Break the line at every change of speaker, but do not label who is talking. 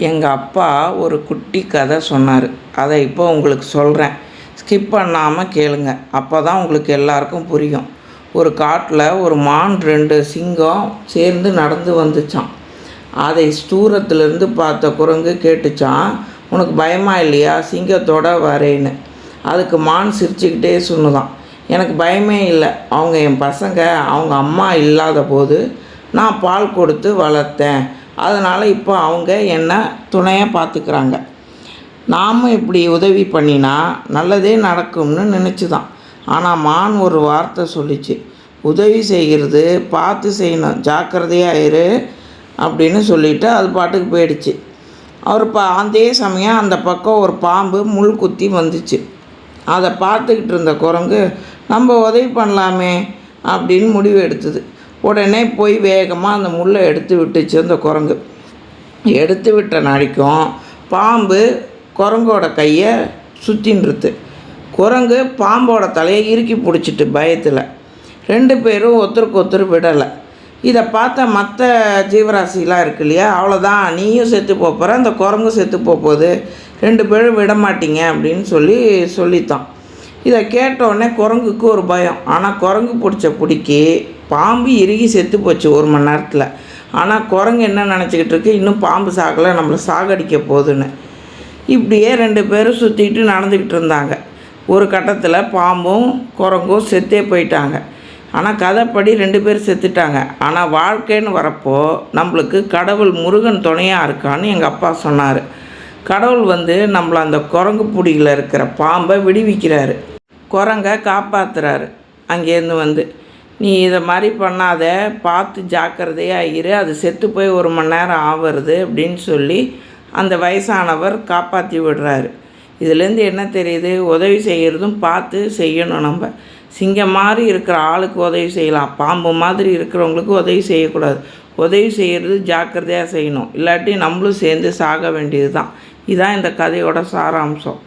எங்கள் அப்பா ஒரு குட்டி கதை சொன்னார். அதை இப்போ உங்களுக்கு சொல்கிறேன். ஸ்கிப் பண்ணாமல் கேளுங்க. அப்போ தான் உங்களுக்கு எல்லாருக்கும் புரியும். ஒரு காட்டில் ஒரு மான் 2 சிங்கம் சேர்ந்து நடந்து வந்துச்சான். அதை தூரத்துலேருந்து பார்த்த குரங்கு கேட்டுச்சான், உனக்கு பயமா இல்லையா, சிங்கத்தோட வரேன்னு. அதுக்கு மான் சிரிச்சுக்கிட்டே சொன்னுதான், எனக்கு பயமே இல்லை. அவங்க என் பசங்க. அவங்க அம்மா இல்லாத போது நான் பால் கொடுத்து வளர்த்தேன். அதனால் இப்போ அவங்க என்னை துணையாக பார்த்துக்கிறாங்க. நாமும் இப்படி உதவி பண்ணினா நல்லதே நடக்கும்னு நினச்சிதான். ஆனால் மான் ஒரு வார்த்தை சொல்லிச்சு, உதவி செய்கிறது பார்த்து செய்யணும், ஜாக்கிரதையாக இரு அப்படின்னு சொல்லிவிட்டு அது பாட்டுக்கு போயிடுச்சு. அதே சமயம் அந்த பக்கம் ஒரு பாம்பு முள் குத்தி வந்துச்சு. அதை பார்த்துக்கிட்டு இருந்த குரங்கு, நம்ம உதவி பண்ணலாமே அப்படின்னு முடிவு எடுத்தது. உடனே போய் வேகமாக அந்த முள்ளை எடுத்து விட்டுச்சு. அந்த குரங்கு எடுத்து விட்ட நாளைக்கும் பாம்பு குரங்கோட கையை சுற்றின்றது. குரங்கு பாம்போட தலையை இறுக்கி பிடிச்சிட்டு பயத்தில் 2 பேரும் ஒருத்தருக்கு ஒருத்தர் விடலை. இதை பார்த்த மற்ற ஜீவராசிலாம் இருக்கு இல்லையா, அவ்வளோதான், நீயும் செத்து போகிற, அந்த குரங்கும் செத்து போகுது, 2 பேரும் விட மாட்டீங்க அப்படின்னு சொல்லித்தான். இதை கேட்டோடனே குரங்குக்கு ஒரு பயம். ஆனால் குரங்கு பிடிக்கி பாம்பு இறுகி செத்து போச்சு 1 மணி நேரத்தில். ஆனால் குரங்கு என்ன நினச்சிக்கிட்டு இருக்கு, இன்னும் பாம்பு சாகலை, நம்மளை சாகடிக்க போகுதுன்னு. இப்படியே 2 பேரும் சுற்றிட்டு நடந்துக்கிட்டு இருந்தாங்க. ஒரு கட்டத்தில் பாம்பும் குரங்கும் செத்தே போயிட்டாங்க. ஆனால் கதைப்படி 2 பேர் செத்துட்டாங்க. ஆனால் வாழ்க்கைன்னு வரப்போ நம்மளுக்கு கடவுள் முருகன் துணையாக இருக்கான்னு எங்கள் அப்பா சொன்னார். கடவுள் நம்மளை அந்த குரங்கு பிடியில் இருக்கிற பாம்பை விடுவிக்கிறாரு, குரங்கை காப்பாற்றுறாரு. அங்கேருந்து நீ இதை மாதிரி பண்ணாத, பார்த்து ஜாக்கிரதையாக இரு, அது செத்து போய் 1 மணி நேரம் ஆகிறது அப்படின்னு சொல்லி அந்த வயசானவர் காப்பாற்றி விடுறாரு. இதுலேருந்து என்ன தெரியுது, உதவி செய்கிறதும் பார்த்து செய்யணும். நம்ம சிங்கம் மாதிரி இருக்கிற ஆளுக்கு உதவி செய்யலாம், பாம்பு மாதிரி இருக்கிறவங்களுக்கு உதவி செய்யக்கூடாது. உதவி செய்கிறது ஜாக்கிரதையாக செய்யணும், இல்லாட்டி நம்மளும் சேர்ந்து சாக வேண்டியது தான். இதுதான் இந்த கதையோட சாராம்சம்.